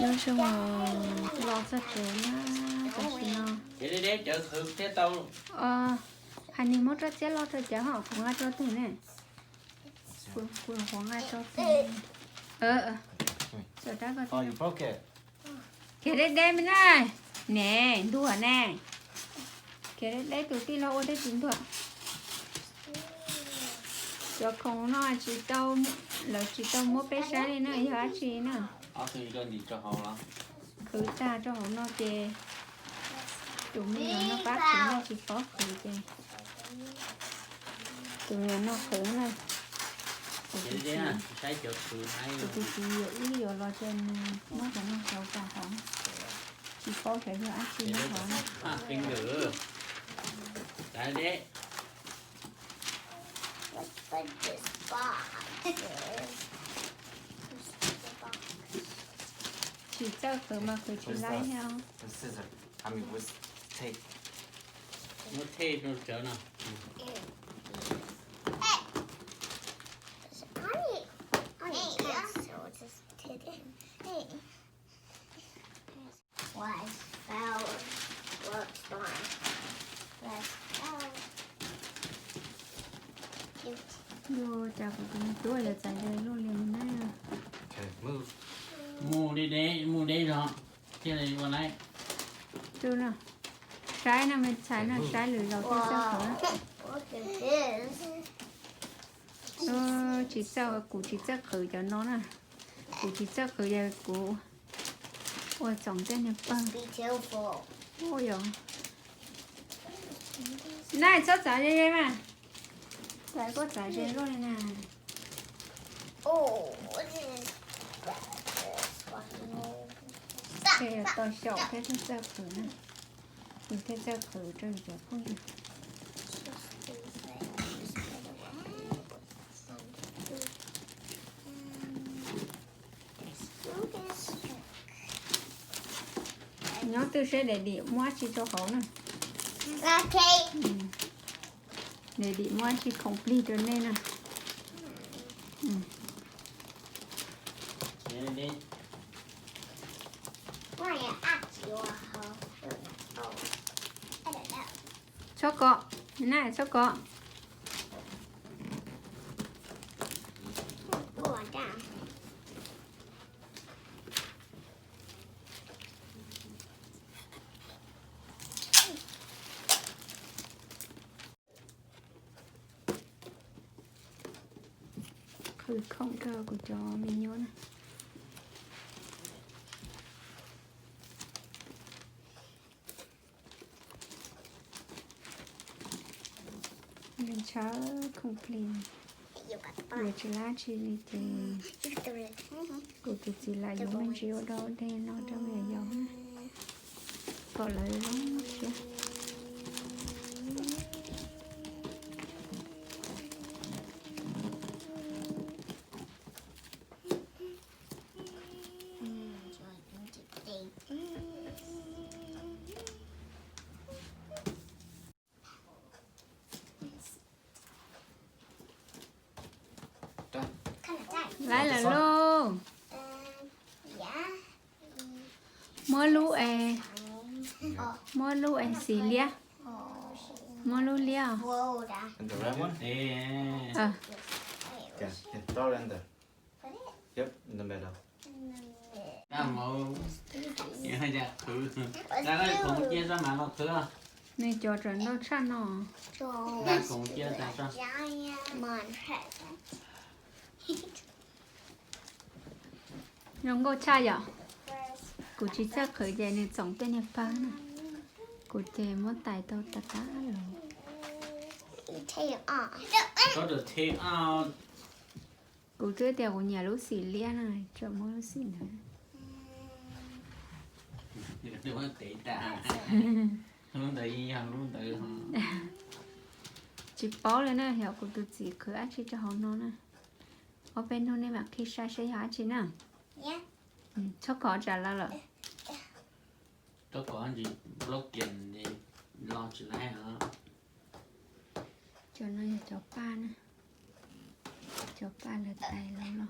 nhớ xong lo ra chỗ nha cho chị nó để chợ thử thế tao hành ni mất rất chết lo cho cháu họ không ai cho tôi nè phụ không ai cho tôi rồi đó oh coi you broke it cái đấy đem bên này nè đùa nè cái đấy tụi ti lo đấy chính thuật cho không nó chỉ tao là chỉ tao mua bé sáng đi nữa giờ chị nữa thì cho gì cho họ lắm khử ta cho họ nó chê tụi mình nó bắt chúng nó chỉ có khử chê tụi mình nó khử này để à sai chợ thử hay tụi chị ý giờ lo trên nó phải nó sầu cả hỏng chỉ có thể giờ ác chi nó hỏng kinh được tại đấy chỉ cho khử mà khử chỉ lấy nhau The scissor. I mean, with tape. nó thêm nó trở nào vô chào của tụi tôi là chạy đây luôn liền này Okay, move. mua đi rồi cái này qua đây chưa nào trái nào mình trái nào trái lưỡi đầu tiên sao khử chỉ sao cụ chỉ chắc khử cho nó nè cụ chỉ chắc khử giờ cụ ôi chồng tên này băng ôi giời này cho trái đây mà trái có trái đây luôn nè cái tôi sợ cái thứ sao khử nè mình cái sao khử cho giờ không được nó tôi sẽ để điểm mua chỉ cho họ nè để điểm mua chỉ complete rồi nên nè đi cho cọ này cho cọ khử không cơ của cho mình nhớ nè mình cháo không clean rồi chỉ lá chi thì của tụi chị là giống mình chỉ ở đâu đây nó cho về giống có lời lắm chứ lại là lô mua lú xì lia mua lú lia And the red one? để Yeah, throw it in there. Yep, in the middle. màu như hay giờ thử ra đây cùng chia ra mà nó thử à này cho trận nó chăn nó ra cùng chia ra sao nó có chai à cụ chỉ chắc khởi đề này giống tên này phá nè cụ thể muốn tài tao tất cả rồi có được thêm ao cụ chơi theo của nhà lú xì lia này cho mua lú xì nữa đừng có tệ ta luôn tự nhiên luôn tự chỉ bỏ lên nè hiểu cụ tụi chị cứ ăn chỉ cho họ nó nè ở bên thôi này mà khi sai sai hả chị nè cho có trả lời rồi có còn gì block tiền thì lo chuyện này hả cho nó cho ba nè cho ba là tay luôn rồi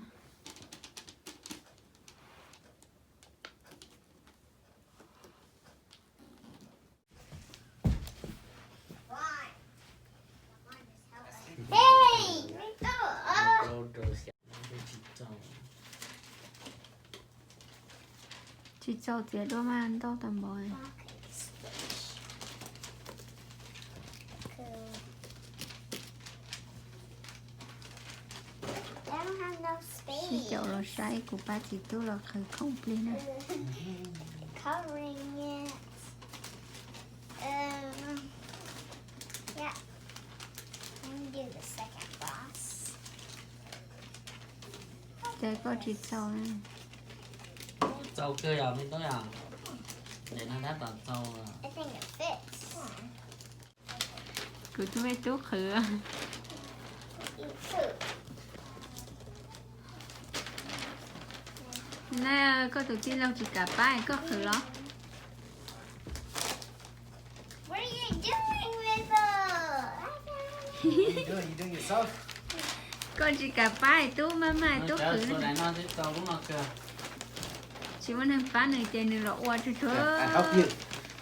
Chị cho tiền đôi mà ăn đâu tầm bò này. Chị cho là sai của ba chị tôi là khởi không pli nè. Covering it. Yeah. Let me do the second boss. Để có chị cho này. Sâu chưa giờ mới tới à? Để nó đáp vào sâu à. I think it fits. Cứ tôi mấy tốt khử. Eat food. Nè, có tụi chị lâu chị cả ba có khử đó. What are you doing with it? You doing yourself? Con chị cả ba tú mama tú Nó khử chỗ nè. này nó thích sâu đúng không kìa? Chị muốn ăn phá này tiền nữa qua cho chúa. I help you.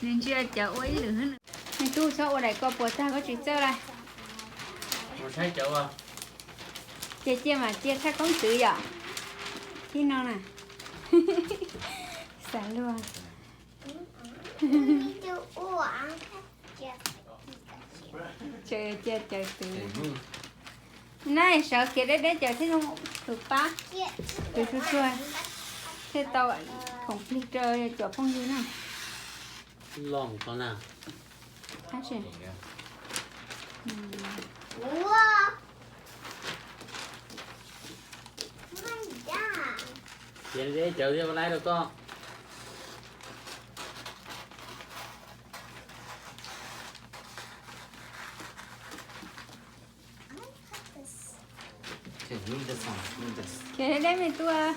Nên chưa chở uống nữa nữa. Này tu sao ở đây có bữa ta có chị chơi đây. Một thấy chỗ à? Chia mà chia khác con chữ vậy. Khi nào nè. Xả luôn. Let me do. Oh, I'm just. Chờ từ. Okay, move. Này sợ kia đấy chờ thế không được ba. Yeah. Từ từ xuôi. Thế tao không phi trời chỗ phong gì nào. Lòng có nào? Hát chị. There you go. Whoa. My God. Vậy đi chợ đi lái được con. Okay, move this one. Move this. Kia đấy mày tua.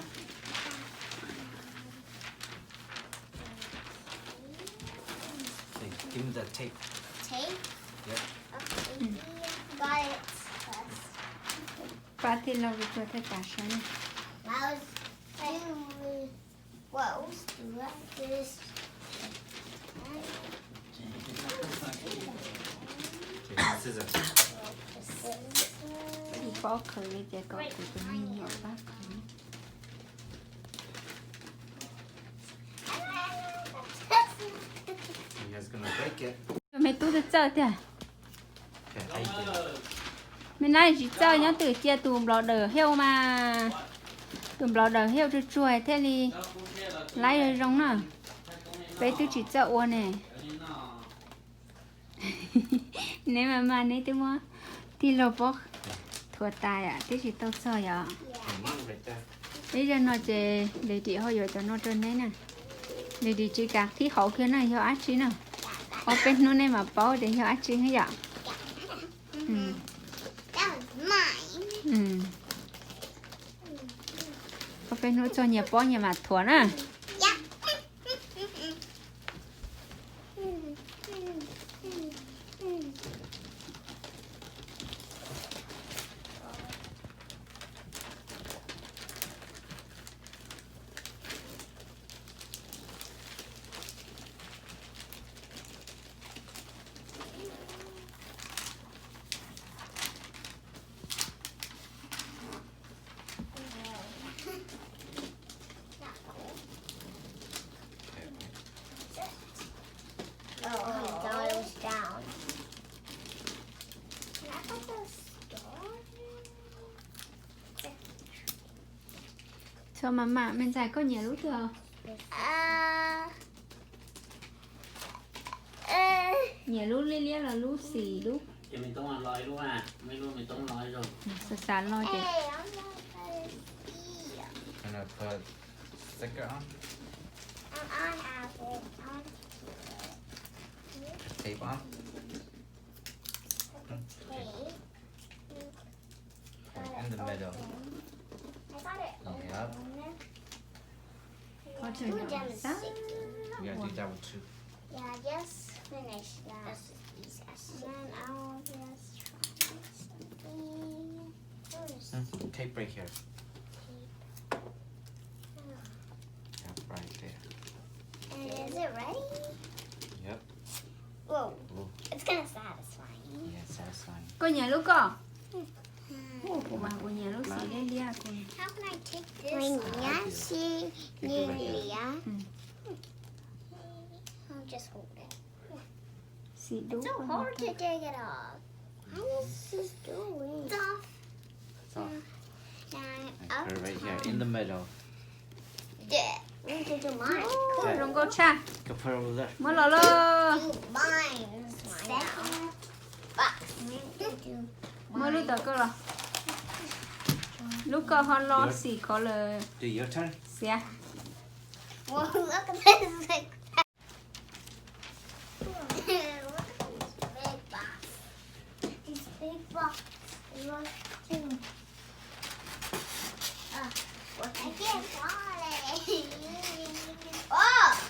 Okay, give me the tape. Tape. Yep. Okay. Got it. Ba thì lâu rồi thấy cả sáng. Now do. Whoa. Do this. Okay, scissors. Thì bỏ khử đi để có từ từ mình nhỏ bác khử. You guys gonna break it? Mày tu được chơi thế à? Okay, I did. Mình nay chỉ chơi nhá từ chia tùm lò đờ heo mà. Tùm lò đờ heo cho chuối thế thì lấy rồi rong nào. Bây tôi chỉ chơi uo nè. Nếu mà nếu tôi mua thì lò bóc thua tài à, thế chỉ tao chơi à. Okay, move right there. Bây giờ nó chỉ để chị họ rồi cho nó trên đấy nè. Để chị chỉ cả khi hậu kia này cho ác chí nào. Ở bên nó này mà bao để cho ác chí hết vậy. That was mine. Ở bên nó cho nhà bao nhà mà thua nè. Yeah. Oh my God, it was down. Can I put those stars? Cho mà mình dài có nhiều lúc chưa? Nhiều lúc lia là lúc xì lúc. Thì mìnhต้องลอยรู้อ่ะไม่รู้mìnhต้องลอยrồi. Xả lôi Hey, để. I'm not gonna see. Gonna put sticker on. I have it. Tape on. Okay. Okay, in the middle. I got it. Yep. Có Do trường a nào demonstration. We gotta do that one too. Yeah, just finish that. And then I'll just try something. Tape right here. Yep, right there. And is it ready? Yep. Whoa, Ooh, it's kind of satisfying. yeah, satisfying. Có nhà lúc có. Của bà của nhà lúc xì lên lia con. How can I take this? When you see Take it right here. Julia, I'll just hold it. Xị đúng It's so không? hard to take it off. How is this doing? It's off. So, Now, put it right here in the middle. Yeah. We need to do mine. Ôi, rồng câu cha. You can put it over there. Mới lò lơ. Do mine. Second box. We need to do Mới lúc tờ cơ rồi. Lúc cơ hòn lo xỉ có lời. Do your turn. Xỉa. Well, look at this. Like that. Look at these big boxes. These big boxes. Look too. I can't find it. Oh!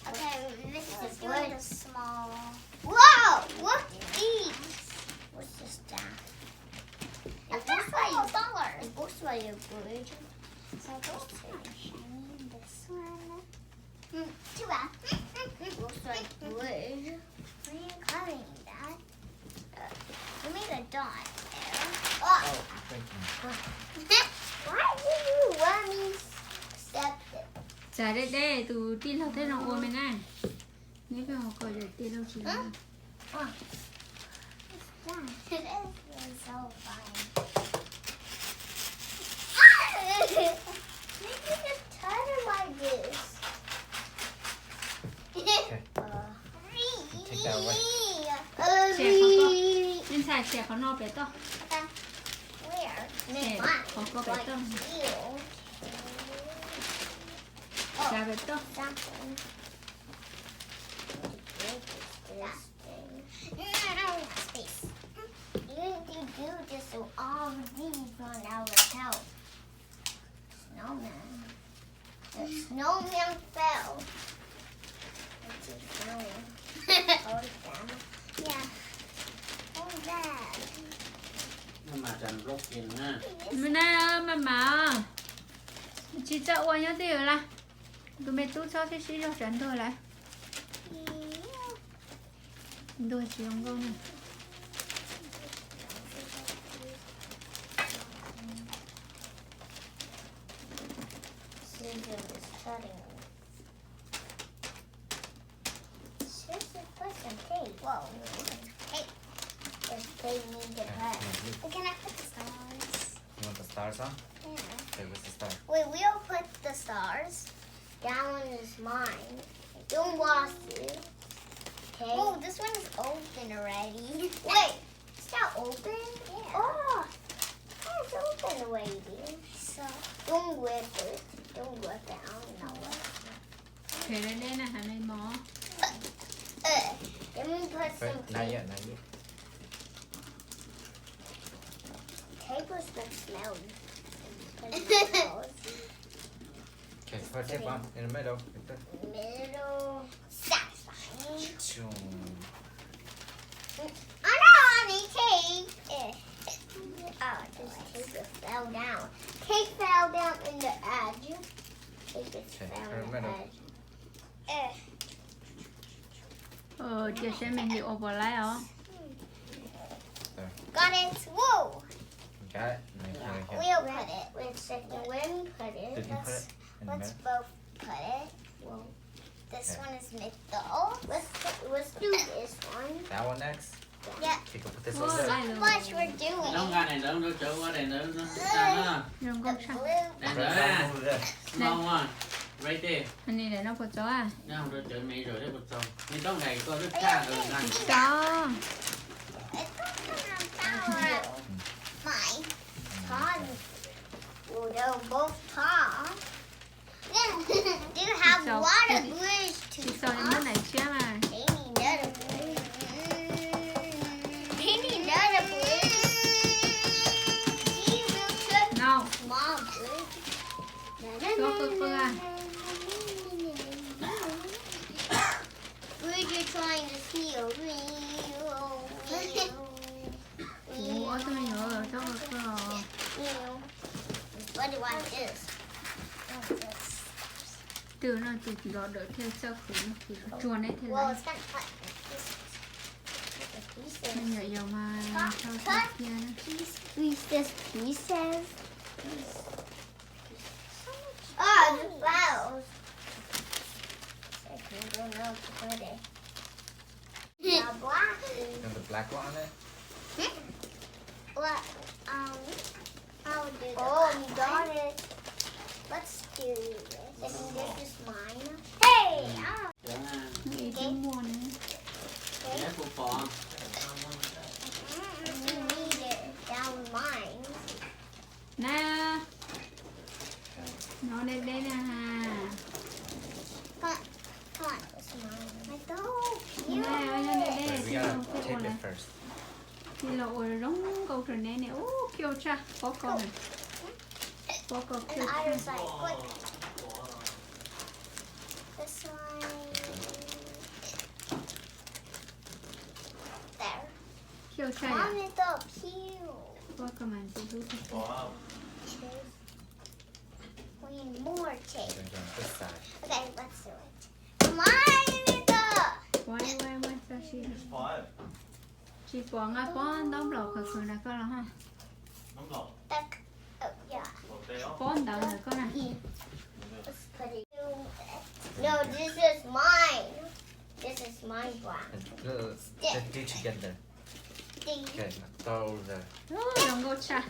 Okay, this is good. Small. Whoa! Look at these. What's this down? It's $4 books by your good. So those two are shiny. This one. Too bad. Looks like wood. Why are you coloring that? You made a dot there. Oh! Thank you. Why do you let me accept it? Chả đây đây, tụi tin là thế nào ôm mày này. Nếu cái họ coi để tin đâu chỉ là. This is so fun. Make it a tighter like this. Okay. Take that away. Nên xài chè có no bé to. Where? Chè có bé to. Chè bé to. Something. Space. You need to do this so all of these run out of help. Snowman. The snowman fell. Let's see, snowman. Hold it down. Yeah. Hold that. Nhưng mà trần lúc nhìn ha. Mày này mà. Chị cho uống nhá thì là. Tụi mày tú cho cái xí cho trần thôi lại. Đôi chị không có này. Scissor is cutting. Scissor put some tape. Whoa. Tape. There's tape need to cut. Can I put the stars? You want the stars on? Yeah. Okay, what's the star? Wait, we'll put the stars. That one is mine. Don't wash it. Okay. Oh, this one is open already. Wait, it's not open? Yeah. Oh, it's open already. So, don't whip it. Don't whip it. I don't know what. Thế đây đây là hả này mỏ. Then we put Wait, some not tape. yet, not yet. Tape was the smell. Okay, put tape on in the middle. Like that. Middle. Satisfying. Tsoom. I don't need tape. Oh, this tape just fell down. Tape fell down in the edge. Tape just Okay, fell turn in the middle. edge. Chị sẽ mình đi overlay hả? Got it. Whoa. You got it? And then put it here. We'll put it. Wait a second. Where do we put it? Did you put it in the Let's middle? both put it. Whoa. This Okay. one is middle. Let's do this one. That one next? Yeah. You can put this Oh, over there. I How know. much we're doing? Nó ra này nữa, nó chỗ qua này nữa, nó ra nữa. Rồng The câu sao? blue. Này Put nữa that à. one over there. Small one. Right there. Anh này để nó có chó à? Nó không được chở mì rồi đấy một chồng. Mình trong này có rất xa rồi này. Chó. Mine. Todd. Well, they're both tall. Do you have So, water bridge to Chị sao đến mức này chưa mà? They need another bridge. They need another bridge. He will put Nào. small bridge. Cho cơ cơ à? Bridge you're trying to steal. Ủa tôi nhớ rồi, cho cơ cơ rồi. What do I do? Từ nó tụi chị đó đỡ theo cho khử nó khử chuồn ấy thế Well, này. it's gonna cut pieces. Mình nhớ dầu mà cho Cut. kia nữa. Pieces. Oh, the flowers. black one on it? Well, I would do the you got it. Let's do this. This is mine. Hey! Dạ. Nghĩ cái mua nữa. Dạ phụ phò. You need it. That was mine. Nè. Nó đây đây nè ha. Come on. It's mine. My dog. Nè, đây đây đây. Wait, we Xin gotta lỗi, cái tape con này. it first. Xin lỗi, rong câu trở nên này. Ô, kêu cha. Có con này. Có con And kêu the cha. other side. Quick. This one. There. Kêu cha Mom à? is up here. Có con mình sẽ rút ra. We need more tape. Then go on this side. Okay, let's do it. Mine is up. Quay, sao chị? 5. Chị bỏ ngã bón đóng lọc ở phần này con là ha. Nóng lọc. That, oh, yeah. Một téo. Bón đậu này con này. Let's put it. No, this is mine. This is my brown. And let's do together. Ding. Okay, now throw the. Ô, đóng câu cha.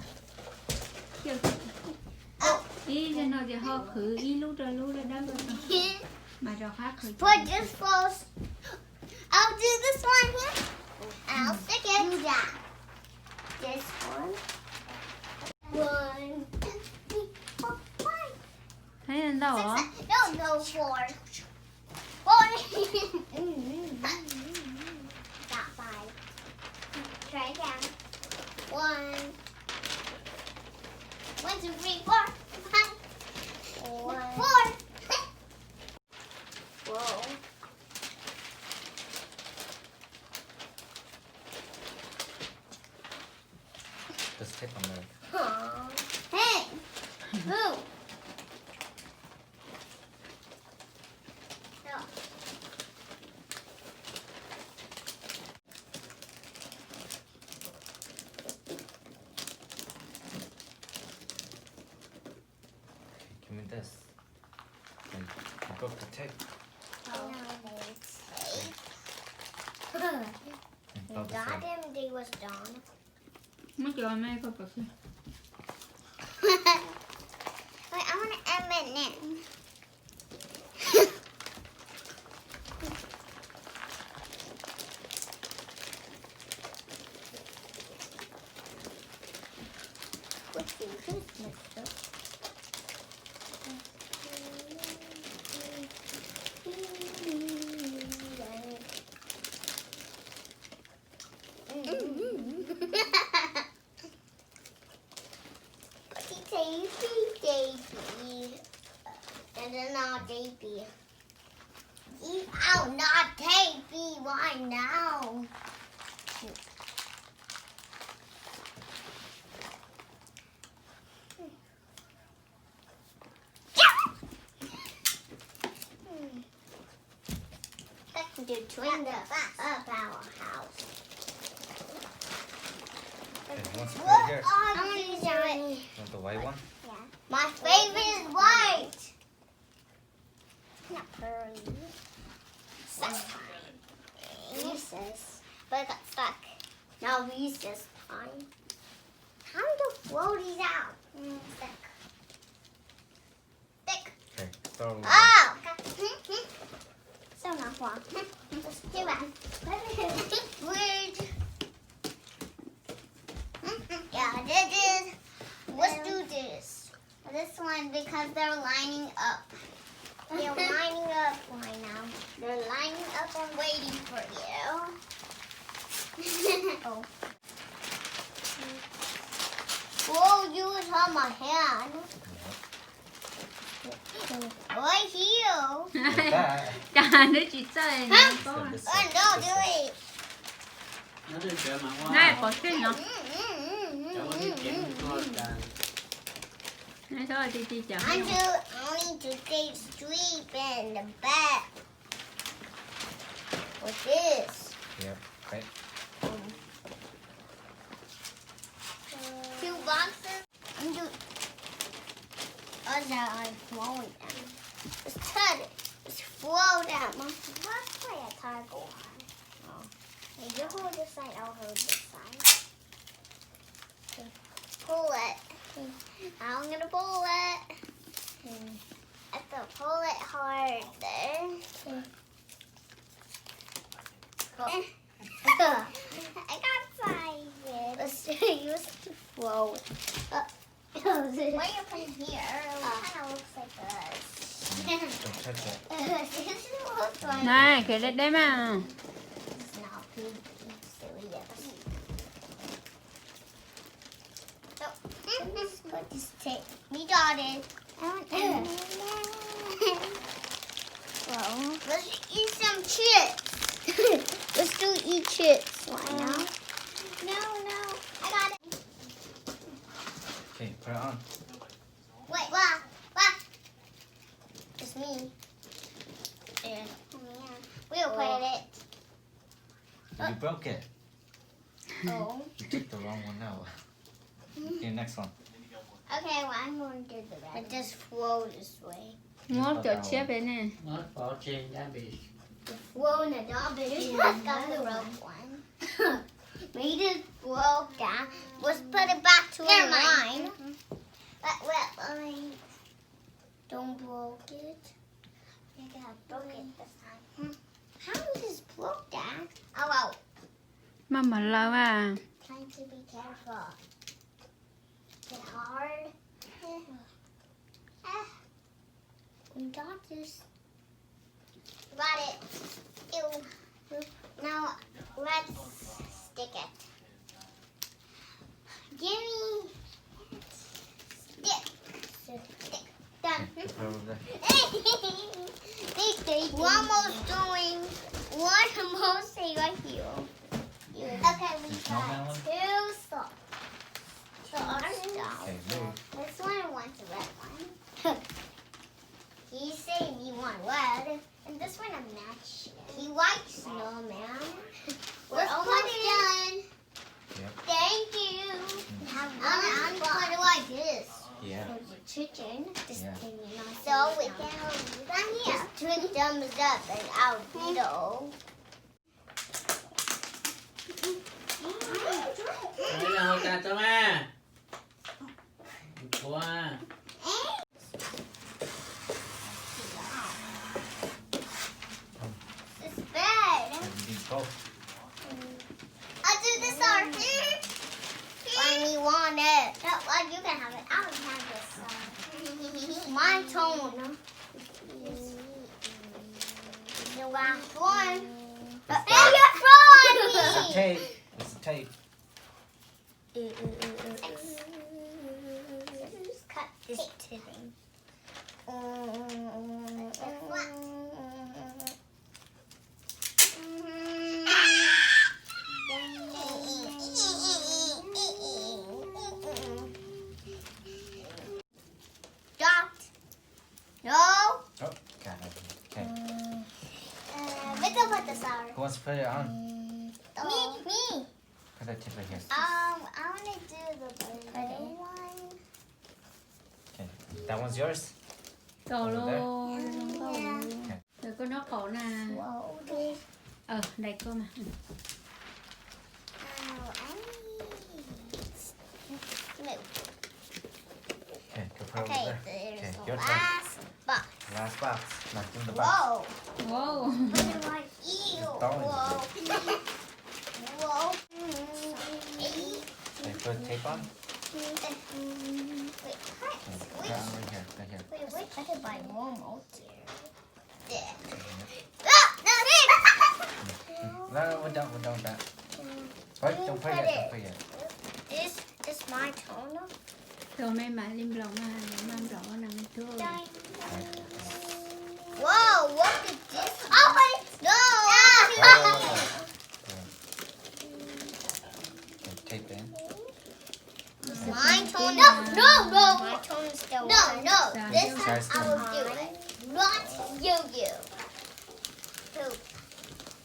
Kêu cha. Oh. Ý cho nó thì họ khử ý lúc ra đó rồi. Mà rồi khác khử. Put this close. I'll do this one here. And I'll stick it. Do that. This one. 1, 2, 3, 4, 5. Thấy lên đâu hả? No, 4. 4. Got 5. Try again. 1. 1, 2, 3, 4. 5. 4. Whoa. Just tape on there. Hey! Who? No. Give me this. And you broke the tape. Oh. And throw this Got in. him, they was done. Mấy chỗ mẹ có bật đi. Wait, I want to end it. What's the Christmas stuff? Baby. And then not baby. Eat out, not baby. Why now? I can do twin up our house. Okay, once you put What it here, are you doing? want the white one? Yeah. My favorite is white. Not pearly. Sunshine. Recess. But I got stuck. Now recess time. Time to blow these out. Thick. Thick. Okay, throw the. Oh! So not one. Let's do it. Weird. Yeah, this is. Let's do this. This one because they're lining up. They're lining up right now. They're lining up and waiting for you. Oh. Whoa, you was on my hand. Right here. Like that. Cả đứa chị chơi này có. So this Oh, side, no, this do side. it. Nó đi chợ mà qua. Này bỏ trên nó. Chợ có đi kiếm coi cả. Này thôi chị chở. I need to take sleep in the bed. With this. Yep. Okay. 2 boxes. I'm doing. Oh, no, I'm flowing down. Just cut it. Just flow down. Let's play a tug one. Oh. You hold this side, I'll hold this side. Okay. Pull it. Okay. I'm gonna pull it. Okay. I have to pull it hard there. Okay. Oh. I got excited. Let's use the flow. What are you putting here? It kind of looks like this. Don't touch it. This looks like Này, cái đấy đấy mà. It's not pig. It's silly. So, let's put this tape. We got it. Well, let's eat some chips. Let's do eat chips. Why not? No. I got it. Okay, put it on. Wait, what? Just me. Yeah. We'll put it. You broke it. Oh. You took the wrong one out. Okay, next one. Okay, well, I'm going to do the red. But just flow this way. Ngót cho chép đấy nè. Nó có trên giá bị. Flow in the dog, but you just got the rope one. Made it flow down. Let's put it back to a line. Line. Don't broke it. I got broke it this time. How is this broke down? Oh, well. Mà mở lâu à. Trying to be careful. Get hard. We got this. Got it. Ew. Now let's stick it. Give me stick. Done. Okay, put it over there. We're almost doing one more thing right here. Okay, we There's no got melon? 2 socks. Okay, move. This one wants a red one. He said he want red, and this one a match. He likes snowman. We're almost done. Yep. Thank you. I'm put it like this. Yeah. For the chicken. Yeah. So we can done here. Just 2 thumbs up and our video. Đây là hồ trà cho ma. Wow. It's bad. Okay, we need both. I'll do this one. When you want it. No, well, you can have it. I don't have this one. My tone. The last one. Hey, you're throwing It's a me. tape. It's a tape. Just cut this thing. Dropped. No. Oh, got it. Okay. We can put this on. Who wants to put it on? Me. Put that tip right here. I want to do the birthday one. Okay. That one's yours? Cầu Over there. luôn. Okay. Rồi có nó cổ nè. Whoa, this. Đây cô mà. Okay, go put it Okay, over there. there's Okay, the your turn. last box. Last box. Left in the box. Whoa. Wow. Put it like ew. Throwing. Whoa. Whoa. Okay, put tape on. Wait, Okay, put it on right here. Right here. Wait, wait. Cut it by normal. There. No, we're done with that. Wait, don't put it yet. Don't put it yet. This is my toner. Rồi mấy bạn lim lỏng à, mang rõ nằm thua. Whoa, what is this? Oh, wait. No. Okay, tape in. My tone. No. My tone is still No. This time I will do it. Not you. Two.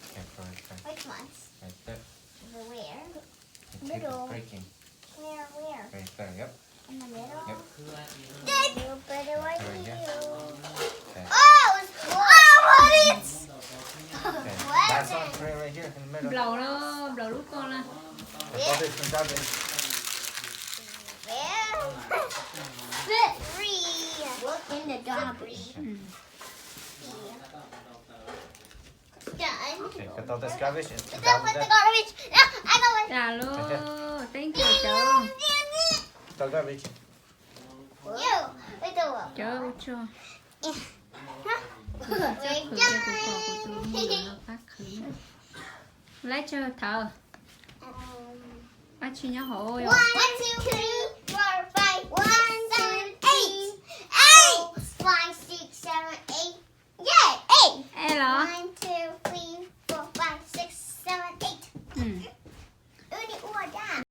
Okay, put it right, Which ones? right there. Where? The tape Middle. is breaking. Where? Right there, yep. In the middle? Yep. You put it right Right here. here. Okay. Oh, it's what? Okay. Last one, put it right here in the middle. Lẩu đó. Đủ con là. Garbage, garbage. Look in the garbage. Done. Okay, cut out this garbage and It's down up with the there. garbage. No, I got it. Dạ luôn. Thank you chú. Cut out garbage. You. It's a Chú cho. We're Khử cho của cỏ của chú nhiều nó phát khử. Lấy cho thở. Bác chị nhớ hộ rồi. 1, 2, 3, 4, 5, 1, 2, 3, 4, 5, 6, 7, 8. Yay! 8. Ê lọ. 1, 2, 3, 4, 5, 6, 7, 8. Ừ. Uni order.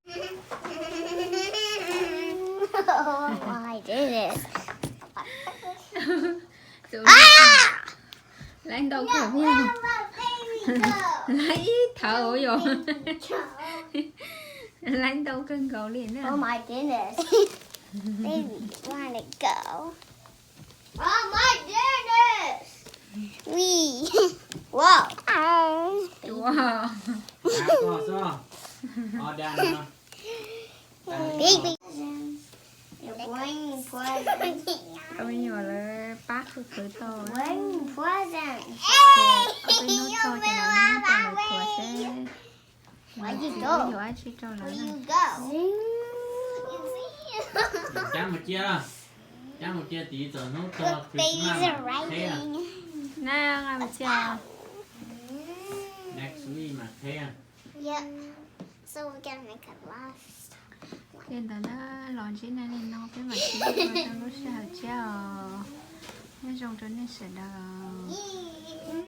Oh, I did it. Chú Ah! lấy đâu khử Where nha. my baby go? Lấy thở rồi. Lấy đâu cân cầu liền nè. Oh my goodness. Baby, wanna go? Oh my goodness! Wee. Whoa. Wow. Có sao? Đang Baby. You're bringing presents. Bây giờ là bác khử to. Bringing presents. Ở bên nút cho cho nó còn là của sẽ. Where you Ví go? dụ ai chỉ cho nó. Where you go? Chá một chia tí giờ nó The to babies are thế à? riding. Nào ngồi mà chờ. Next week mà thế à? Yep. So we're gonna make it last. Cái đó nó lòn chỉ này nên nó cái mà chỉ mà nó sẽ chờ. Nó trong trở nên sẽ đờ. Yeah.